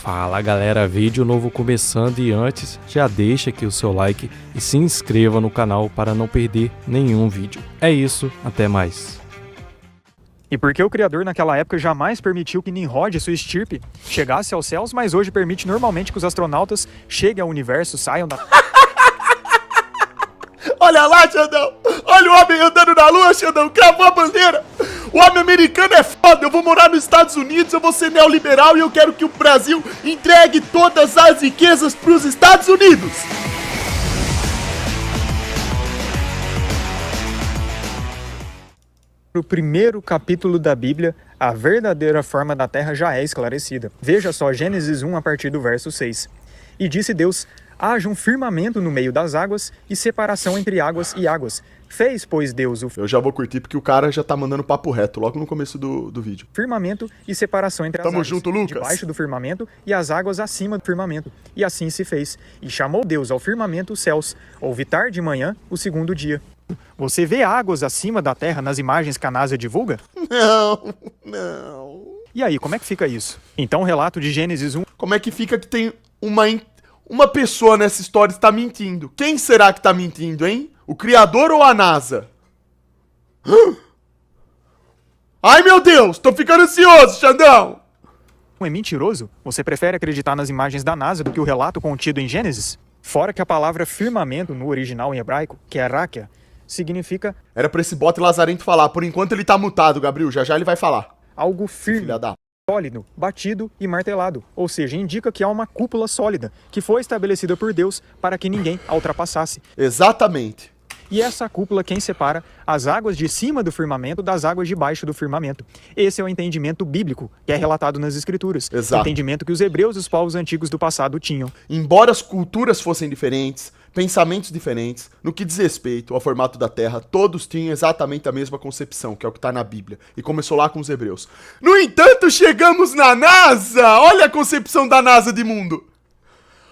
Fala galera, vídeo novo começando e antes já deixa aqui o seu like e se inscreva no canal para não perder nenhum vídeo. É isso, até mais. E por que o Criador naquela época jamais permitiu que Nimrod e sua estirpe chegasse aos céus, mas hoje permite normalmente que os astronautas cheguem ao universo, saiam da... Olha lá, Xandão! Olha o homem andando na lua, Xandão! Cravou a bandeira! O homem americano é foda! Eu vou morar nos Estados Unidos, eu vou ser neoliberal e eu quero que o Brasil entregue todas as riquezas pros Estados Unidos! No primeiro capítulo da Bíblia, a verdadeira forma da terra já é esclarecida. Veja só Gênesis 1 a partir do verso 6. E disse Deus: haja um firmamento no meio das águas e separação entre águas e águas. Fez, pois, Deus o Eu já vou curtir porque o cara já tá mandando papo reto logo no começo do vídeo. firmamento e separação entre as Tamo águas. junto, Lucas. Debaixo do firmamento e as águas acima do firmamento. E assim se fez. E chamou Deus ao firmamento os céus. Houve tarde e manhã, o segundo dia. Você vê águas acima da terra nas imagens que a NASA divulga? Não. E aí, como é que fica isso? Então o relato de Gênesis 1... Como é que fica que tem uma pessoa nessa história que está mentindo? Quem será que tá mentindo, hein? O Criador ou a NASA? Ai, meu Deus! Tô ficando ansioso, Xandão! é mentiroso? Você prefere acreditar nas imagens da NASA do que o relato contido em Gênesis? Fora que a palavra firmamento no original em hebraico, que é rakia, significa Era pra esse bote lazarento falar. Por enquanto ele tá mutado, Gabriel. Já já ele vai falar. algo firme, Filha da... sólido, batido e martelado. Ou seja, indica que há uma cúpula sólida, que foi estabelecida por Deus para que ninguém a ultrapassasse. Exatamente. E essa cúpula quem separa as águas de cima do firmamento das águas de baixo do firmamento. Esse é o entendimento bíblico, que é relatado nas Escrituras. Exato. O entendimento que os hebreus e os povos antigos do passado tinham. Embora as culturas fossem diferentes, pensamentos diferentes, no que diz respeito ao formato da Terra, todos tinham exatamente a mesma concepção, que é o que está na Bíblia. E começou lá com os hebreus. No entanto, chegamos na NASA! Olha a concepção da NASA de mundo!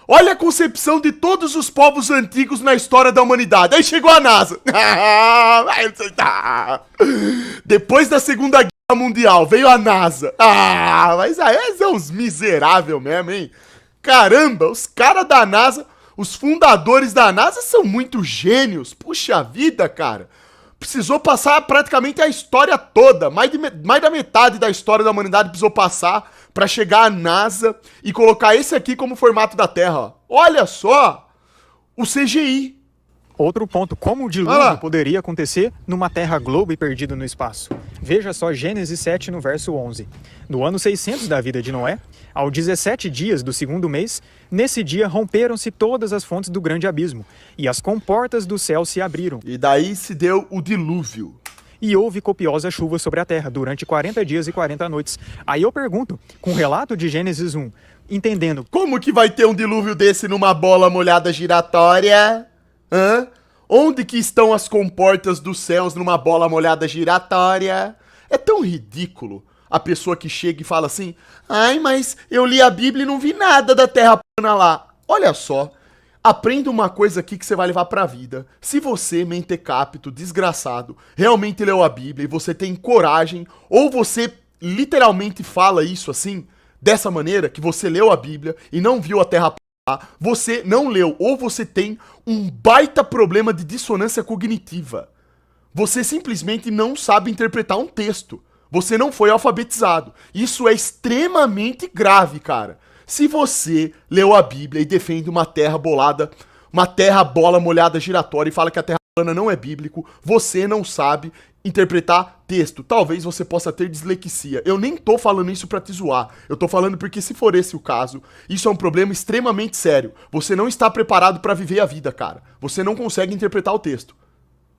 Olha a concepção de todos os povos antigos na história da humanidade. Aí chegou a NASA. Vai aceitar. Depois da Segunda Guerra Mundial, veio a NASA. Mas aí são uns miseráveis mesmo, hein? Caramba, os caras da NASA... Os fundadores da NASA são muito gênios. Puxa vida, cara. Precisou passar praticamente a história toda. Mais da metade da história da humanidade precisou passar pra chegar a NASA e colocar esse aqui como formato da Terra. Ó. Olha só. O CGI. Outro ponto, como o dilúvio poderia acontecer numa terra globo e perdida no espaço? Veja só Gênesis 7 no verso 11. No ano 600 da vida de Noé, aos 17 dias do segundo mês, nesse dia romperam-se todas as fontes do grande abismo, e as comportas do céu se abriram. E daí se deu o dilúvio. E houve copiosa chuva sobre a terra durante 40 dias e 40 noites. Aí eu pergunto, com o relato de Gênesis 1, entendendo... Como que vai ter um dilúvio desse numa bola molhada giratória? Hã? Onde que estão as comportas dos céus numa bola molhada giratória? É tão ridículo a pessoa que chega e fala assim: ai, mas eu li a Bíblia e não vi nada da terra plana lá. Olha só, aprenda uma coisa aqui que você vai levar pra vida. Se você, mentecapto, desgraçado, realmente leu a Bíblia e você tem coragem, ou você literalmente fala isso assim, dessa maneira, que você leu a Bíblia e não viu a terra plana, você não leu, ou você tem um baita problema de dissonância cognitiva. Você simplesmente não sabe interpretar um texto. Você não foi alfabetizado. Isso é extremamente grave, cara. Se você leu a Bíblia e defende uma terra bolada, uma terra bola molhada giratória e fala que a terra plana não é bíblico, você não sabe interpretar texto. Talvez você possa ter dislexia. Eu nem tô falando isso pra te zoar. Eu tô falando porque se for esse o caso, isso é um problema extremamente sério. Você não está preparado pra viver a vida, cara. Você não consegue interpretar o texto.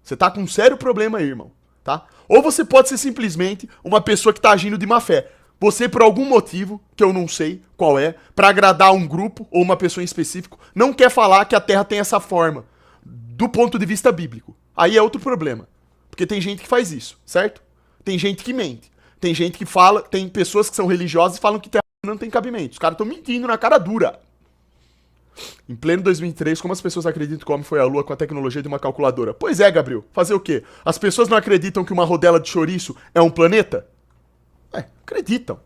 Você tá com um sério problema aí, irmão, tá? Ou você pode ser simplesmente uma pessoa que tá agindo de má fé. Você, por algum motivo, que eu não sei qual é, pra agradar um grupo ou uma pessoa em específico, não quer falar que a Terra tem essa forma, do ponto de vista bíblico. Aí é outro problema. Porque tem gente que faz isso, certo? Tem gente que mente. Tem gente que fala, tem pessoas que são religiosas e falam que terra não tem cabimento. Os caras estão mentindo na cara dura. Em pleno 2003, como as pessoas acreditam que o homem foi à lua com a tecnologia de uma calculadora? Pois é, Gabriel. Fazer o quê? As pessoas não acreditam que uma rodela de chouriço é um planeta? Acreditam.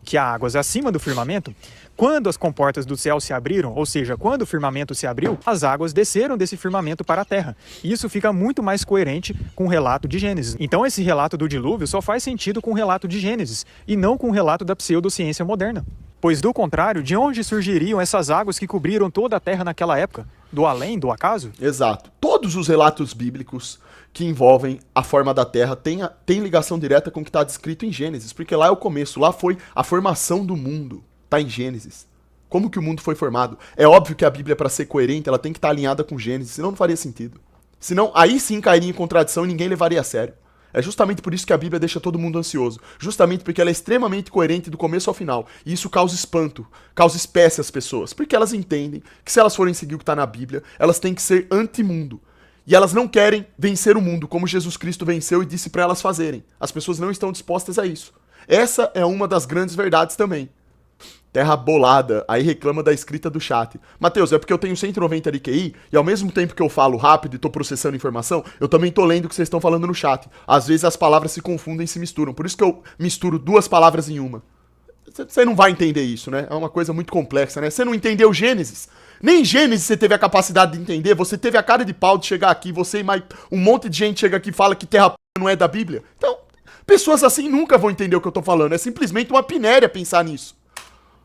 que há águas acima do firmamento, quando as comportas do céu se abriram, ou seja, quando o firmamento se abriu, as águas desceram desse firmamento para a terra. E isso fica muito mais coerente com o relato de Gênesis. Então esse relato do dilúvio só faz sentido com o relato de Gênesis, e não com o relato da pseudociência moderna. Pois, do contrário, de onde surgiriam essas águas que cobriram toda a terra naquela época? Do além, do acaso? Exato. Todos os relatos bíblicos que envolvem a forma da terra têm ligação direta com o que está descrito em Gênesis, porque lá é o começo, lá foi a formação do mundo. Tá em Gênesis. Como que o mundo foi formado? É óbvio que a Bíblia, para ser coerente, ela tem que estar alinhada com Gênesis, senão não faria sentido. Senão, aí sim cairia em contradição e ninguém levaria a sério. É justamente por isso que a Bíblia deixa todo mundo ansioso. Justamente porque ela é extremamente coerente do começo ao final. E isso causa espanto, causa espécie às pessoas. Porque elas entendem que se elas forem seguir o que está na Bíblia, elas têm que ser anti-mundo. E elas não querem vencer o mundo, como Jesus Cristo venceu e disse para elas fazerem. As pessoas não estão dispostas a isso. Essa é uma das grandes verdades também. Terra bolada, aí reclama da escrita do chat. Mateus, é porque eu tenho 190 de QI e ao mesmo tempo que eu falo rápido e tô processando informação, eu também tô lendo o que vocês estão falando no chat. Às vezes as palavras se confundem e se misturam, por isso que eu misturo duas palavras em uma. Você não vai entender isso, né? É uma coisa muito complexa, né? Você não entendeu Gênesis? Nem Gênesis você teve a capacidade de entender, você teve a cara de pau de chegar aqui, você e mais um monte de gente chega aqui e fala que terra não é da Bíblia. Então, pessoas assim nunca vão entender o que eu tô falando, é simplesmente uma pinéria pensar nisso.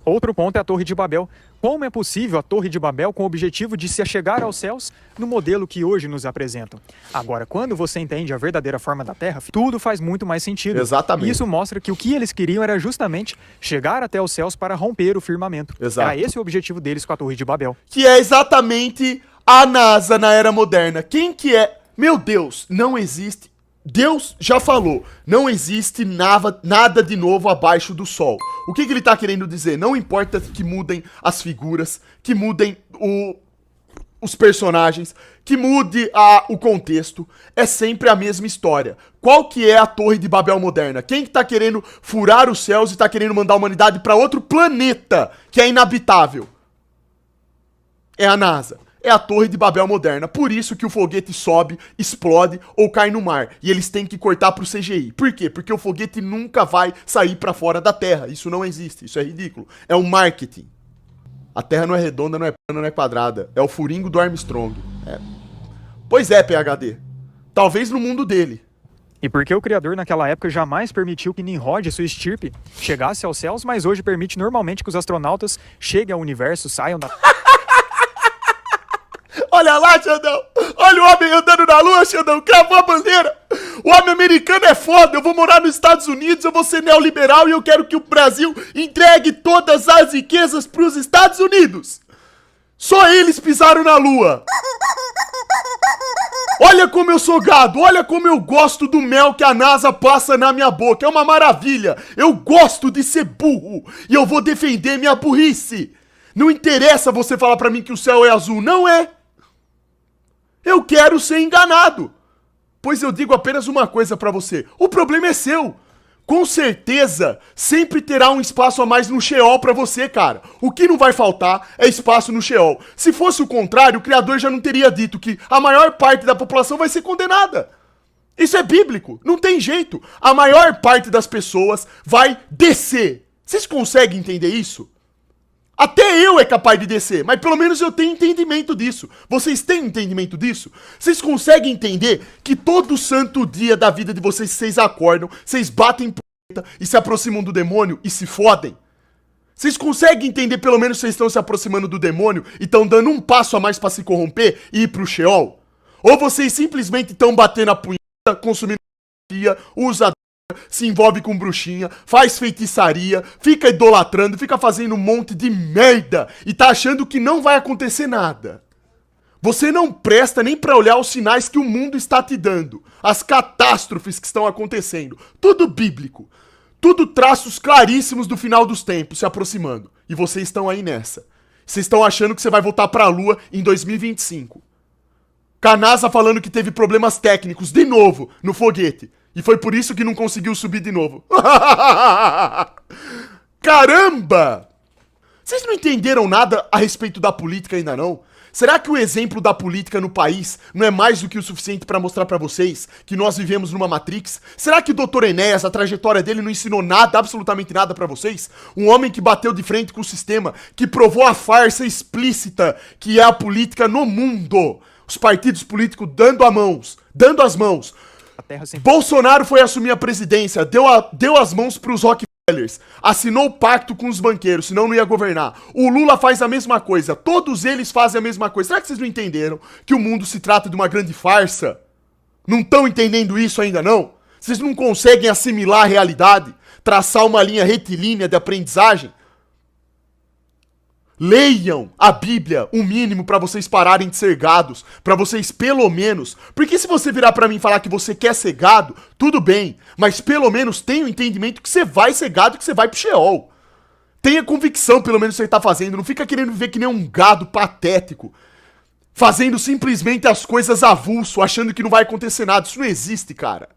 Outro ponto é a Torre de Babel. Como é possível a Torre de Babel com o objetivo de se achegar aos céus no modelo que hoje nos apresentam? Agora, quando você entende a verdadeira forma da Terra, tudo faz muito mais sentido. Exatamente. E isso mostra que o que eles queriam era justamente chegar até os céus para romper o firmamento. Exato. Era esse o objetivo deles com a Torre de Babel. Que é exatamente a NASA na era moderna. Quem que é? Meu Deus, não existe. Deus já falou, não existe nada de novo abaixo do sol. O que ele tá querendo dizer? Não importa que mudem as figuras, que mudem os personagens, que mude o contexto, é sempre a mesma história. Qual que é a Torre de Babel moderna? Quem que tá querendo furar os céus e tá querendo mandar a humanidade para outro planeta que é inabitável? É a NASA. É a Torre de Babel moderna. Por isso que o foguete sobe, explode ou cai no mar. E eles têm que cortar pro CGI. Por quê? Porque o foguete nunca vai sair pra fora da Terra. Isso não existe. Isso é ridículo. É um marketing. A Terra não é redonda, não é plana, não é quadrada. É o furingo do Armstrong. Pois é, PhD. Talvez no mundo dele. E porque o Criador naquela época jamais permitiu que Nimrod e sua estirpe chegasse aos céus, mas hoje permite normalmente que os astronautas cheguem ao universo, saiam da... Olha lá, Xandão. Olha o homem andando na lua, Xandão. Cravou a bandeira. O homem americano é foda. Eu vou morar nos Estados Unidos, eu vou ser neoliberal e eu quero que o Brasil entregue todas as riquezas pros Estados Unidos. Só eles pisaram na lua. Olha como eu sou gado. Olha como eu gosto do mel que a NASA passa na minha boca. É uma maravilha. Eu gosto de ser burro. E eu vou defender minha burrice. Não interessa você falar pra mim que o céu é azul. Não é. Eu quero ser enganado. Pois eu digo apenas uma coisa pra você. O problema é seu. Com certeza, sempre terá um espaço a mais no Sheol pra você, cara. O que não vai faltar é espaço no Sheol. Se fosse o contrário, o Criador já não teria dito que a maior parte da população vai ser condenada. Isso é bíblico. Não tem jeito. A maior parte das pessoas vai descer. Vocês conseguem entender isso? Até eu é capaz de descer, mas pelo menos eu tenho entendimento disso. Vocês têm entendimento disso? Vocês conseguem entender que todo santo dia da vida de vocês, vocês acordam, vocês batem punheta e se aproximam do demônio e se fodem? Vocês conseguem entender pelo menos que vocês estão se aproximando do demônio e estão dando um passo a mais pra se corromper e ir pro Sheol? Ou vocês simplesmente estão batendo a punheta, consumindo usa, se envolve com bruxinha, faz feitiçaria, fica idolatrando, fica fazendo um monte de merda e tá achando que não vai acontecer nada. Você não presta nem pra olhar os sinais que o mundo está te dando, as catástrofes que estão acontecendo, tudo bíblico, tudo traços claríssimos do final dos tempos se aproximando, e vocês estão aí nessa. Vocês estão achando que você vai voltar pra Lua em 2025. Com a NASA falando que teve problemas técnicos de novo no foguete. E foi por isso que não conseguiu subir de novo. Caramba! Vocês não entenderam nada a respeito da política ainda não? Será que o exemplo da política no país não é mais do que o suficiente para mostrar para vocês que nós vivemos numa Matrix? Será que o Dr. Enéas, a trajetória dele não ensinou nada, absolutamente nada para vocês? Um homem que bateu de frente com o sistema, que provou a farsa explícita que é a política no mundo. Os partidos políticos dando as mãos. Bolsonaro foi assumir a presidência, deu as mãos pros Rockefellers, assinou o pacto com os banqueiros, senão não ia governar. O Lula faz a mesma coisa, todos eles fazem a mesma coisa. Será que vocês não entenderam que o mundo se trata de uma grande farsa? Não estão entendendo isso ainda não? Vocês não conseguem assimilar a realidade? Traçar uma linha retilínea de aprendizagem? Leiam a Bíblia, o mínimo para vocês pararem de ser gados, para vocês pelo menos, porque se você virar para mim e falar que você quer ser gado, tudo bem, mas pelo menos tenha o entendimento que você vai ser gado, que você vai pro Sheol. Tenha convicção pelo menos que você tá fazendo, não fica querendo viver que nem um gado patético, fazendo simplesmente as coisas avulso, achando que não vai acontecer nada, isso não existe, cara.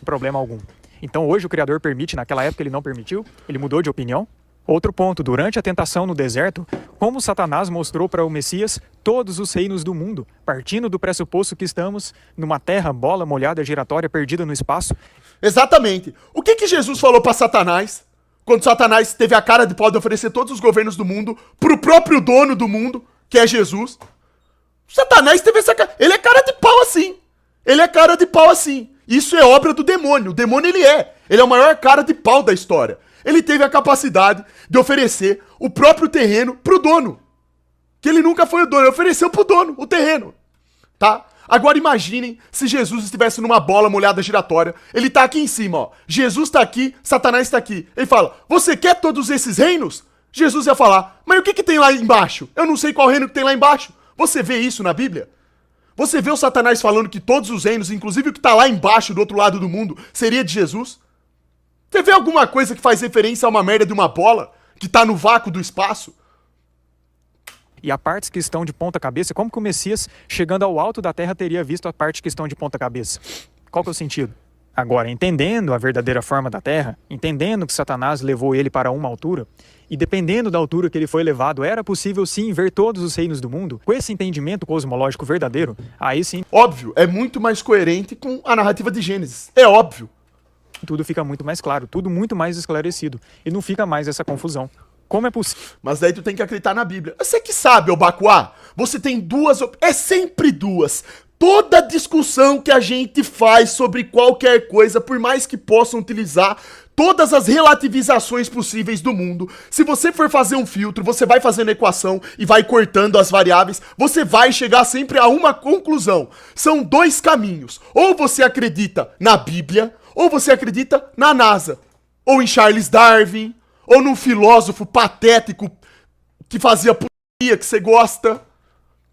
Problema algum. Então hoje o Criador permite, naquela época ele não permitiu, ele mudou de opinião. Outro ponto, durante a tentação no deserto, como Satanás mostrou para o Messias todos os reinos do mundo, partindo do pressuposto que estamos numa terra, bola molhada, giratória, perdida no espaço. Exatamente. O que Jesus falou para Satanás, quando Satanás teve a cara de pau de oferecer todos os governos do mundo pro próprio dono do mundo, que é Jesus? Satanás teve essa cara... Ele é cara de pau assim. Ele é cara de pau assim. Isso é obra do demônio. O demônio ele é o maior cara de pau da história. Ele teve a capacidade de oferecer o próprio terreno pro dono. Que ele nunca foi o dono, ele ofereceu pro dono o terreno. Tá? Agora imaginem se Jesus estivesse numa bola molhada giratória. Ele tá aqui em cima, ó. Jesus tá aqui, Satanás tá aqui. Ele fala, você quer todos esses reinos? Jesus ia falar, mas o que tem lá embaixo? Eu não sei qual reino que tem lá embaixo. Você vê isso na Bíblia? Você vê o Satanás falando que todos os reinos, inclusive o que tá lá embaixo do outro lado do mundo, seria de Jesus? Você vê alguma coisa que faz referência a uma merda de uma bola que tá no vácuo do espaço? E a partes que estão de ponta cabeça, como que o Messias, chegando ao alto da terra, teria visto a parte que estão de ponta cabeça? Qual que é o sentido? Agora, entendendo a verdadeira forma da terra, entendendo que Satanás levou ele para uma altura, e dependendo da altura que ele foi levado, era possível sim ver todos os reinos do mundo, com esse entendimento cosmológico verdadeiro, aí sim... Óbvio, é muito mais coerente com a narrativa de Gênesis, é óbvio. Tudo fica muito mais claro, tudo muito mais esclarecido. E não fica mais essa confusão. Como é possível? Mas daí tu tem que acreditar na Bíblia. Você que sabe, ô Bacuá, você tem duas... É sempre duas. Toda discussão que a gente faz sobre qualquer coisa, por mais que possam utilizar todas as relativizações possíveis do mundo, se você for fazer um filtro, você vai fazendo equação e vai cortando as variáveis, você vai chegar sempre a uma conclusão. São dois caminhos. Ou você acredita na Bíblia... Ou você acredita na NASA, ou em Charles Darwin, ou num filósofo patético que fazia putaria que você gosta.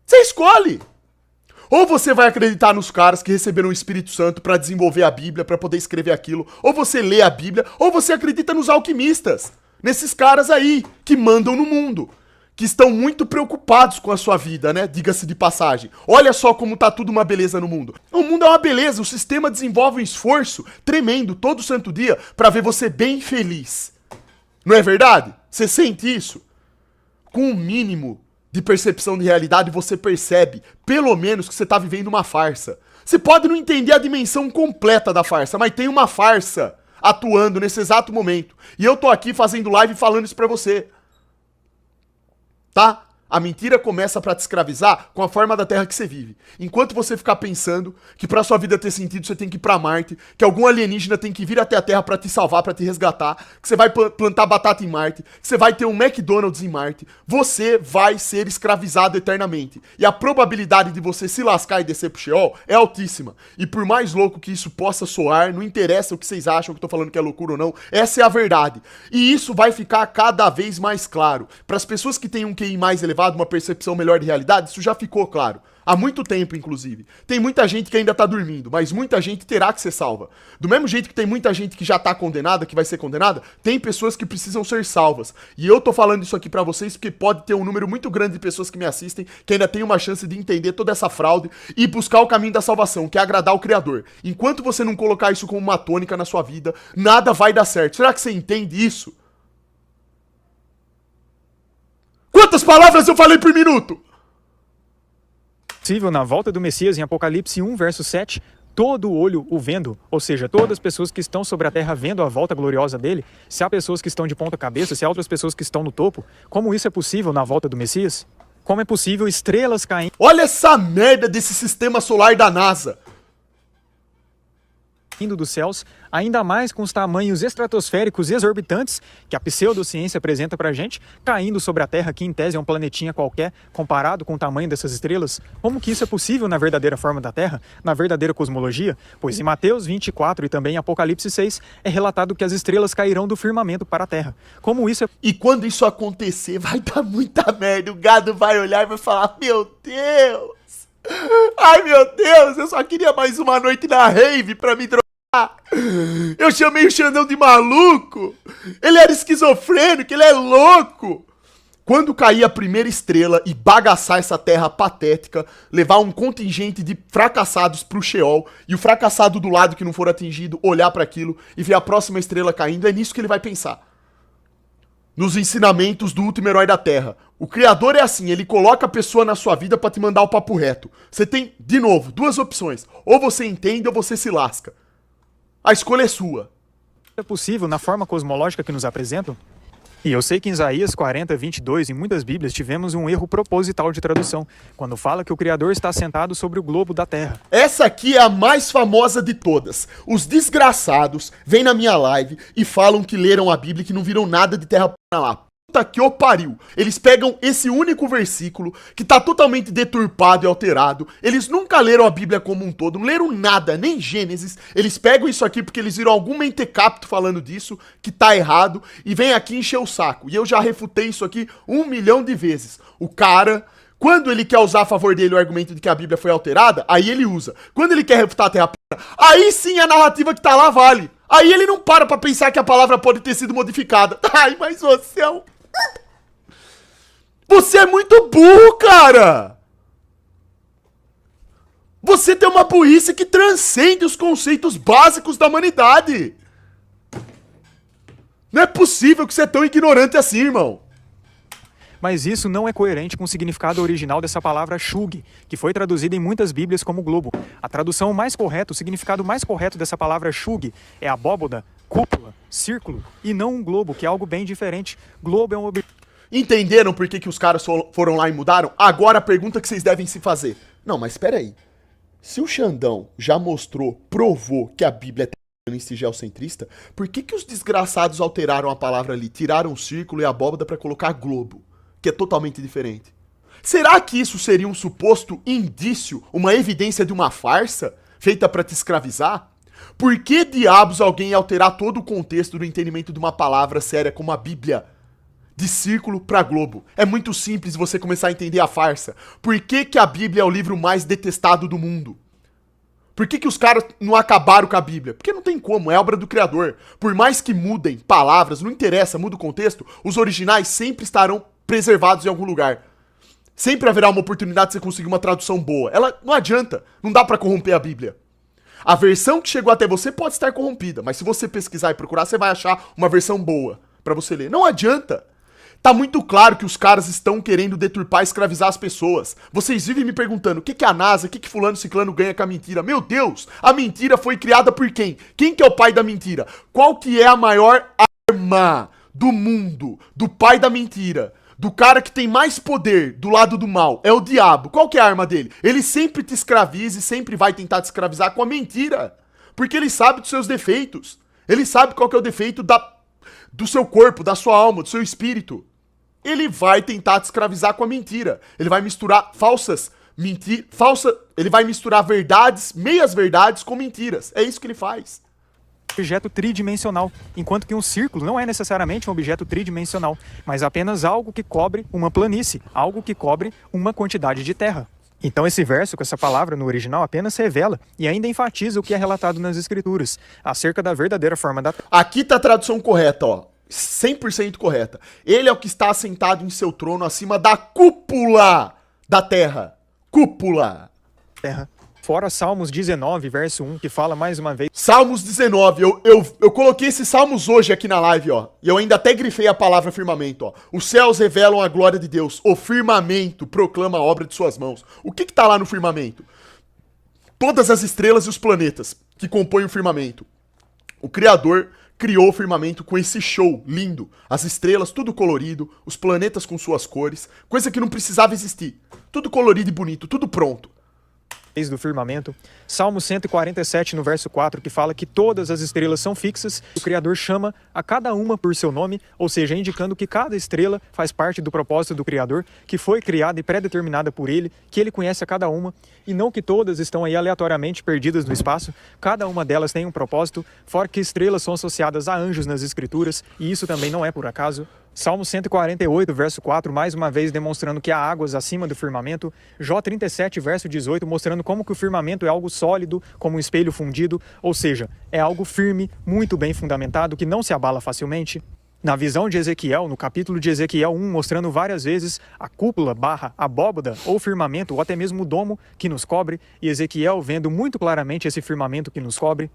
Você escolhe. Ou você vai acreditar nos caras que receberam o Espírito Santo para desenvolver a Bíblia, para poder escrever aquilo. Ou você lê a Bíblia, ou você acredita nos alquimistas. Nesses caras aí, que mandam no mundo. Que estão muito preocupados com a sua vida, né? Diga-se de passagem. Olha só como tá tudo uma beleza no mundo. O mundo é uma beleza, o sistema desenvolve um esforço tremendo todo santo dia pra ver você bem feliz. Não é verdade? Você sente isso? Com o mínimo de percepção de realidade, você percebe, pelo menos, que você tá vivendo uma farsa. Você pode não entender a dimensão completa da farsa, mas tem uma farsa atuando nesse exato momento. E eu tô aqui fazendo live falando isso pra você. Tá? A mentira começa pra te escravizar com a forma da Terra que você vive. Enquanto você ficar pensando que pra sua vida ter sentido você tem que ir pra Marte, que algum alienígena tem que vir até a Terra pra te salvar, pra te resgatar, que você vai plantar batata em Marte, que você vai ter um McDonald's em Marte, você vai ser escravizado eternamente. E a probabilidade de você se lascar e descer pro Sheol é altíssima. E por mais louco que isso possa soar, não interessa o que vocês acham que eu tô falando que é loucura ou não, essa é a verdade. E isso vai ficar cada vez mais claro. Para as pessoas que têm um QI mais elevado, uma percepção melhor de realidade, isso já ficou claro. Há muito tempo, inclusive. Tem muita gente que ainda tá dormindo, mas muita gente terá que ser salva. Do mesmo jeito que tem muita gente que já tá condenada, que vai ser condenada, tem pessoas que precisam ser salvas. E eu tô falando isso aqui pra vocês porque pode ter um número muito grande de pessoas que me assistem que ainda tem uma chance de entender toda essa fraude e buscar o caminho da salvação, que é agradar o Criador. Enquanto você não colocar isso como uma tônica na sua vida, nada vai dar certo. Será que você entende isso? Quantas palavras eu falei por minuto? Possível na volta do Messias em Apocalipse 1, verso 7, todo olho o vendo, ou seja, todas as pessoas que estão sobre a terra vendo a volta gloriosa dele, se há pessoas que estão de ponta cabeça, se há outras pessoas que estão no topo, como isso é possível na volta do Messias? Como é possível estrelas caindo Olha essa merda desse sistema solar da NASA. dos céus, ainda mais com os tamanhos estratosféricos exorbitantes que a pseudociência apresenta pra gente, caindo sobre a Terra, que em tese é um planetinha qualquer, comparado com o tamanho dessas estrelas? Como que isso é possível na verdadeira forma da Terra, na verdadeira cosmologia? Pois em Mateus 24 e também em Apocalipse 6 é relatado que as estrelas cairão do firmamento para a Terra. Como isso é... E quando isso acontecer, vai dar muita merda. O gado vai olhar e vai falar, meu Deus. Ai, meu Deus, eu só queria mais uma noite na rave pra me drogar. Eu chamei o Xandão de maluco. Ele era esquizofrênico, ele é louco. Quando cair a primeira estrela e bagaçar essa terra patética, levar um contingente de fracassados pro Sheol, e o fracassado do lado que não for atingido olhar para aquilo e ver a próxima estrela caindo, é nisso que ele vai pensar. Nos ensinamentos do último herói da Terra. O Criador é assim, ele coloca a pessoa na sua vida pra te mandar o papo reto. Você tem, de novo, duas opções. Ou você entende ou você se lasca. A escolha é sua. É possível na forma cosmológica que nos apresentam? E eu sei que em Isaías 40, 22, em muitas bíblias, tivemos um erro proposital de tradução, quando fala que o Criador está sentado sobre o globo da Terra. Essa aqui é a mais famosa de todas. Os desgraçados vêm na minha live e falam que leram a Bíblia e que não viram nada de terra plana lá. Puta que o pariu. Eles pegam esse único versículo que tá totalmente deturpado e alterado. Eles nunca leram a Bíblia como um todo, não leram nada, nem Gênesis. Eles pegam isso aqui porque eles viram algum mentecapto falando disso, que tá errado, e vem aqui encher o saco. E eu já refutei isso aqui 1 milhão de vezes. O cara, quando ele quer usar a favor dele o argumento de que a Bíblia foi alterada, aí ele usa. Quando ele quer refutar a terra plana, aí sim a narrativa que tá lá vale. Aí ele não para pra pensar que a palavra pode ter sido modificada. Ai, mas você é um... Você é muito burro, cara! Você tem uma burrice que transcende os conceitos básicos da humanidade. Não é possível que você é tão ignorante assim, irmão. Mas isso não é coerente com o significado original dessa palavra shug, que foi traduzida em muitas bíblias como globo. A tradução mais correta, o significado mais correto dessa palavra shug é abóboda, cúpula, círculo, e não um globo, que é algo bem diferente. Globo é um objeto. Entenderam por que os caras foram lá e mudaram? Agora a pergunta que vocês devem se fazer. Não, mas espera aí. Se o Xandão já mostrou, provou que a Bíblia é geocentrista, por que os desgraçados alteraram a palavra ali? Tiraram o círculo e a abóbada pra colocar globo, que é totalmente diferente. Será que isso seria um suposto indício, uma evidência de uma farsa feita pra te escravizar? Por que diabos alguém ia alterar todo o contexto do entendimento de uma palavra séria como a Bíblia? De círculo pra globo. É muito simples você começar a entender a farsa. Por que a Bíblia é o livro mais detestado do mundo? Por que os caras não acabaram com a Bíblia? Porque não tem como, é obra do Criador. Por mais que mudem palavras, não interessa, muda o contexto, os originais sempre estarão preservados em algum lugar. Sempre haverá uma oportunidade de você conseguir uma tradução boa. Ela não adianta, não dá pra corromper a Bíblia. A versão que chegou até você pode estar corrompida, mas se você pesquisar e procurar, você vai achar uma versão boa pra você ler. Não adianta. Tá muito claro que os caras estão querendo deturpar e escravizar as pessoas. Vocês vivem me perguntando o que é a NASA, o que fulano ciclano ganha com a mentira. Meu Deus, a mentira foi criada por quem? Quem que é o pai da mentira? Qual que é a maior arma do mundo, do pai da mentira? Do cara que tem mais poder do lado do mal? É o diabo. Qual que é a arma dele? Ele sempre te escraviza e sempre vai tentar te escravizar com a mentira. Porque ele sabe dos seus defeitos. Ele sabe qual que é o defeito do seu corpo, da sua alma, do seu espírito. Ele vai tentar te escravizar com a mentira. Ele vai misturar ele vai misturar verdades, meias verdades com mentiras. É isso que ele faz. Objeto tridimensional, enquanto que um círculo não é necessariamente um objeto tridimensional, mas apenas algo que cobre uma planície, algo que cobre uma quantidade de terra. Então esse verso com essa palavra no original apenas revela e ainda enfatiza o que é relatado nas escrituras, acerca da verdadeira forma da terra. Aqui tá a tradução correta, ó. 100% correta. Ele é o que está assentado em seu trono acima da cúpula da terra. Cúpula. Terra. Fora Salmos 19, verso 1, que fala mais uma vez... Salmos 19, eu coloquei esses salmos hoje aqui na live, ó. E eu ainda até grifei a palavra firmamento, ó. Os céus revelam a glória de Deus. O firmamento proclama a obra de suas mãos. O que tá lá no firmamento? Todas as estrelas e os planetas que compõem o firmamento. O Criador criou o firmamento com esse show lindo. As estrelas, tudo colorido. Os planetas com suas cores. Coisa que não precisava existir. Tudo colorido e bonito, tudo pronto. Do firmamento. Salmo 147, no verso 4, que fala que todas as estrelas são fixas. O Criador chama a cada uma por seu nome, ou seja, indicando que cada estrela faz parte do propósito do Criador, que foi criada e pré-determinada por Ele, que Ele conhece a cada uma, e não que todas estão aí aleatoriamente perdidas no espaço. Cada uma delas tem um propósito, fora que estrelas são associadas a anjos nas Escrituras, e isso também não é por acaso. Salmo 148, verso 4, mais uma vez demonstrando que há águas acima do firmamento. Jó 37, verso 18, mostrando como que o firmamento é algo sólido, como um espelho fundido, ou seja, é algo firme, muito bem fundamentado, que não se abala facilmente. Na visão de Ezequiel, no capítulo de Ezequiel 1, mostrando várias vezes a cúpula, abóbada ou firmamento, ou até mesmo o domo que nos cobre, e Ezequiel vendo muito claramente esse firmamento que nos cobre.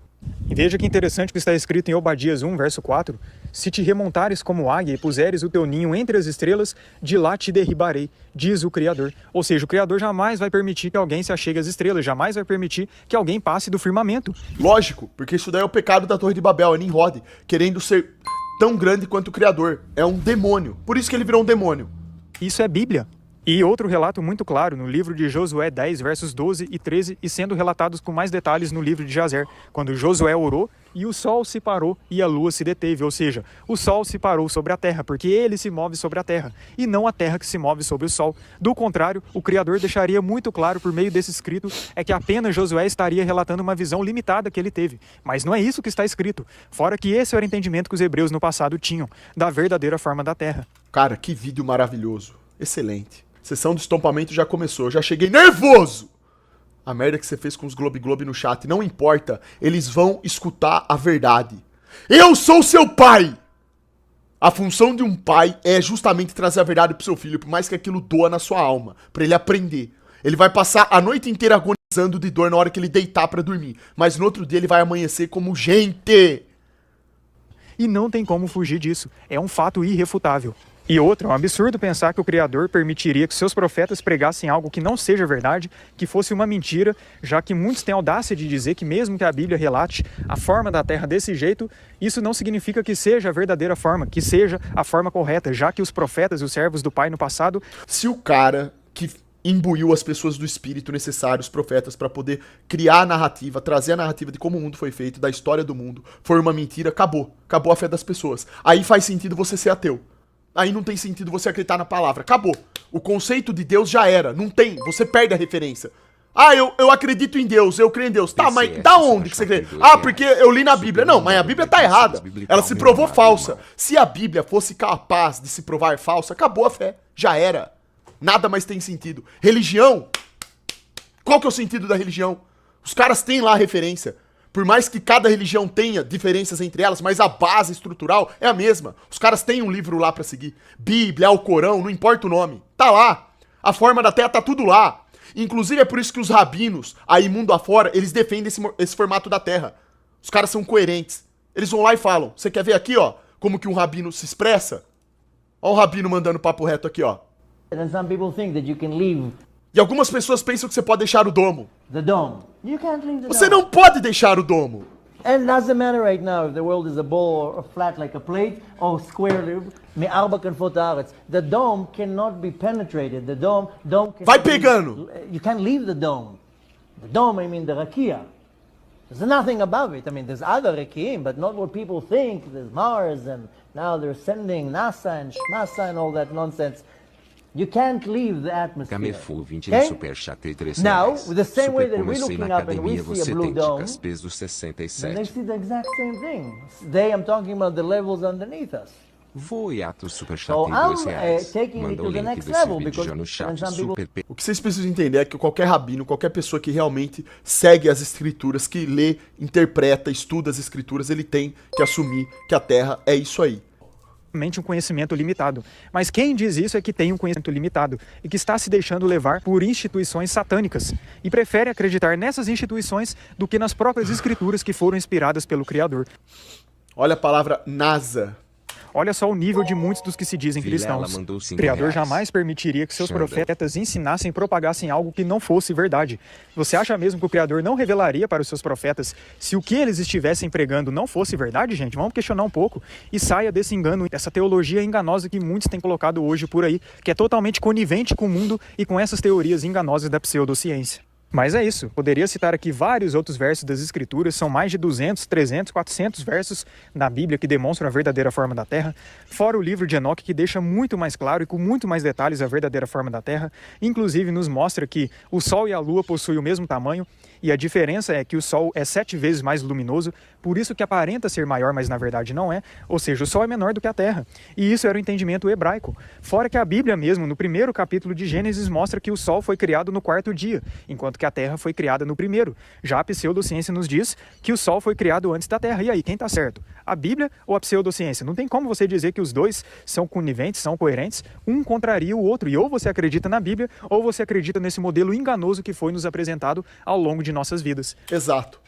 E veja que interessante o que está escrito em Obadias 1, verso 4. Se te remontares como águia e puseres o teu ninho entre as estrelas, de lá te derribarei, diz o Criador. Ou seja, o Criador jamais vai permitir que alguém se achegue às estrelas, jamais vai permitir que alguém passe do firmamento. Lógico, porque isso daí é o pecado da Torre de Babel, é Nimrod, querendo ser tão grande quanto o Criador. É um demônio. Por isso que ele virou um demônio. Isso é Bíblia. E outro relato muito claro no livro de Josué 10, versos 12 e 13, e sendo relatados com mais detalhes no livro de Jazer, quando Josué orou e o sol se parou e a lua se deteve, ou seja, o sol se parou sobre a terra, porque ele se move sobre a terra, e não a terra que se move sobre o sol. Do contrário, o Criador deixaria muito claro por meio desse escrito é que apenas Josué estaria relatando uma visão limitada que ele teve. Mas não é isso que está escrito, fora que esse era o entendimento que os hebreus no passado tinham, da verdadeira forma da terra. Cara, que vídeo maravilhoso. Excelente. Sessão do estompamento já começou, eu já cheguei nervoso! A merda que você fez com os Globe Globe no chat, não importa, eles vão escutar a verdade. Eu sou seu pai! A função de um pai é justamente trazer a verdade pro seu filho, por mais que aquilo doa na sua alma, pra ele aprender. Ele vai passar a noite inteira agonizando de dor na hora que ele deitar pra dormir, mas no outro dia ele vai amanhecer como gente! E não tem como fugir disso, é um fato irrefutável. E outro, é um absurdo pensar que o Criador permitiria que seus profetas pregassem algo que não seja verdade, que fosse uma mentira, já que muitos têm a audácia de dizer que mesmo que a Bíblia relate a forma da Terra desse jeito, isso não significa que seja a verdadeira forma, que seja a forma correta, já que os profetas e os servos do Pai no passado... Se o cara que imbuiu as pessoas do espírito necessário, os profetas, para poder criar a narrativa, trazer a narrativa de como o mundo foi feito, da história do mundo, for uma mentira, acabou. Acabou a fé das pessoas. Aí faz sentido você ser ateu. Aí não tem sentido você acreditar na palavra. Acabou. O conceito de Deus já era. Não tem. Você perde a referência. Ah, eu acredito em Deus, eu creio em Deus. Tá, mas da onde que você crê? Ah, porque eu li na Bíblia. Não, mas a Bíblia tá errada. Ela se provou falsa. Se a Bíblia fosse capaz de se provar falsa, acabou a fé. Já era. Nada mais tem sentido. Religião? Qual que é o sentido da religião? Os caras têm lá a referência. Por mais que cada religião tenha diferenças entre elas, mas a base estrutural é a mesma. Os caras têm um livro lá pra seguir. Bíblia, Alcorão, não importa o nome. Tá lá. A forma da Terra tá tudo lá. Inclusive é por isso que os rabinos, aí mundo afora, eles defendem esse formato da Terra. Os caras são coerentes. Eles vão lá e falam, você quer ver aqui, ó, como que um rabino se expressa? Ó o rabino mandando papo reto aqui, ó. And some people think that you can leave E algumas pessoas pensam que você pode deixar o domo. the dome. You can't leave the Você dome. não pode deixar o domo. And it doesn't matter right now if the world is a ball or flat like a plate or square. מארבע כנפות הארץ. The dome cannot be penetrated. The dome can Vai pegando. You can't leave the dome. The dome, I mean the rakia. There's nothing above it. I mean, there's other rakiim, but not what people think. There's Mars, and now they're sending NASA and Shmasa and all that nonsense. You can't leave the atmosphere. Camefu 20 Okay? no superchat e 3 Now, reais. with the same way that we're Supercomecei looking na up and we academia, see a você blue tem dome, dicas peso and they 67. see the exact same thing. Today I'm talking about the levels underneath us. Vou e ato superchat So em I'm 2 reais. taking it Manda to o the link next desse level vídeo because já no chat. when some people Super O que vocês precisam entender é que qualquer rabino, qualquer pessoa que realmente segue as escrituras, que lê, interpreta, estuda as escrituras, ele tem que assumir que a Terra é isso aí. um conhecimento limitado. Mas quem diz isso é que tem um conhecimento limitado e que está se deixando levar por instituições satânicas e prefere acreditar nessas instituições do que nas próprias escrituras que foram inspiradas pelo Criador. Olha a palavra NASA. Olha só o nível de muitos dos que se dizem Vilela cristãos. mandou O 5 Criador reais. jamais permitiria que seus Xanda. profetas ensinassem e propagassem algo que não fosse verdade. Você acha mesmo que o Criador não revelaria para os seus profetas se o que eles estivessem pregando não fosse verdade, gente? Vamos questionar um pouco e saia desse engano, dessa teologia enganosa que muitos têm colocado hoje por aí, que é totalmente conivente com o mundo e com essas teorias enganosas da pseudociência. Mas é isso, poderia citar aqui vários outros versos das Escrituras, são mais de 200, 300, 400 versos na Bíblia que demonstram a verdadeira forma da Terra, fora o livro de Enoque que deixa muito mais claro e com muito mais detalhes a verdadeira forma da Terra, inclusive nos mostra que o Sol e a Lua possuem o mesmo tamanho e a diferença é que o Sol é 7 vezes mais luminoso, por isso que aparenta ser maior, mas na verdade não é, ou seja, o Sol é menor do que a Terra, e isso era o entendimento hebraico, fora que a Bíblia mesmo, no primeiro capítulo de Gênesis, mostra que o Sol foi criado no 4º dia, enquanto que a Terra foi criada no 1º. Já a pseudociência nos diz que o Sol foi criado antes da Terra. E aí, quem está certo? A Bíblia ou a pseudociência? Não tem como você dizer que os dois são coniventes, são coerentes. Um contraria o outro. E ou você acredita na Bíblia, ou você acredita nesse modelo enganoso que foi nos apresentado ao longo de nossas vidas. Exato.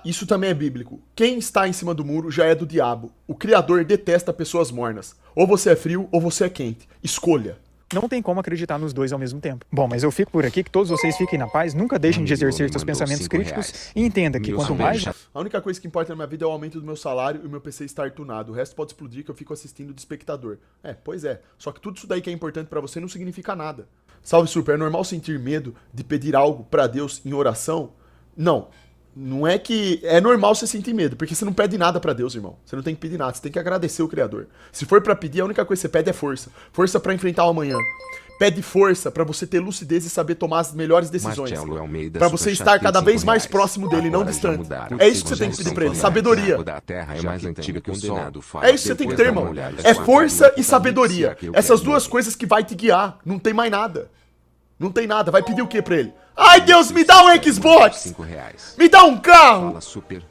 Isso também é bíblico. Quem está em cima do muro já é do diabo. O Criador detesta pessoas mornas. Ou você é frio ou você é quente. Escolha. Não tem como acreditar nos dois ao mesmo tempo. Bom, mas eu fico por aqui, que todos vocês fiquem na paz, nunca deixem de exercer seus pensamentos críticos e entenda que quanto mais... A única coisa que importa na minha vida é o aumento do meu salário e o meu PC estar tunado. O resto pode explodir que eu fico assistindo de espectador. Pois é. Só que tudo isso daí que é importante pra você não significa nada. Salve, Super. É normal sentir medo de pedir algo pra Deus em oração? Não. Não é que... É normal você sentir medo, porque você não pede nada pra Deus, irmão. Você não tem que pedir nada, você tem que agradecer o Criador. Se for pra pedir, a única coisa que você pede é força. Força pra enfrentar o amanhã. Pede força pra você ter lucidez e saber tomar as melhores decisões. Pra você estar cada vez mais próximo dele, não distante. É isso que você tem que pedir pra ele, sabedoria. É isso que você tem que ter, irmão. É força e sabedoria. Essas duas coisas que vai te guiar. Não tem mais nada. Não tem nada. Vai pedir o que pra ele? Ai, Deus, me dá um Xbox! Me dá um carro!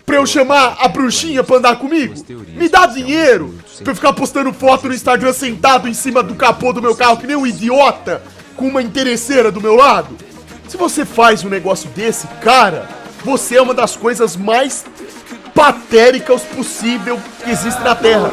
Pra eu chamar a bruxinha pra andar comigo? Me dá dinheiro! Pra eu ficar postando foto no Instagram sentado em cima do capô do meu carro que nem um idiota com uma interesseira do meu lado? Se você faz um negócio desse, cara, você é uma das coisas mais patéricas possível que existe na Terra.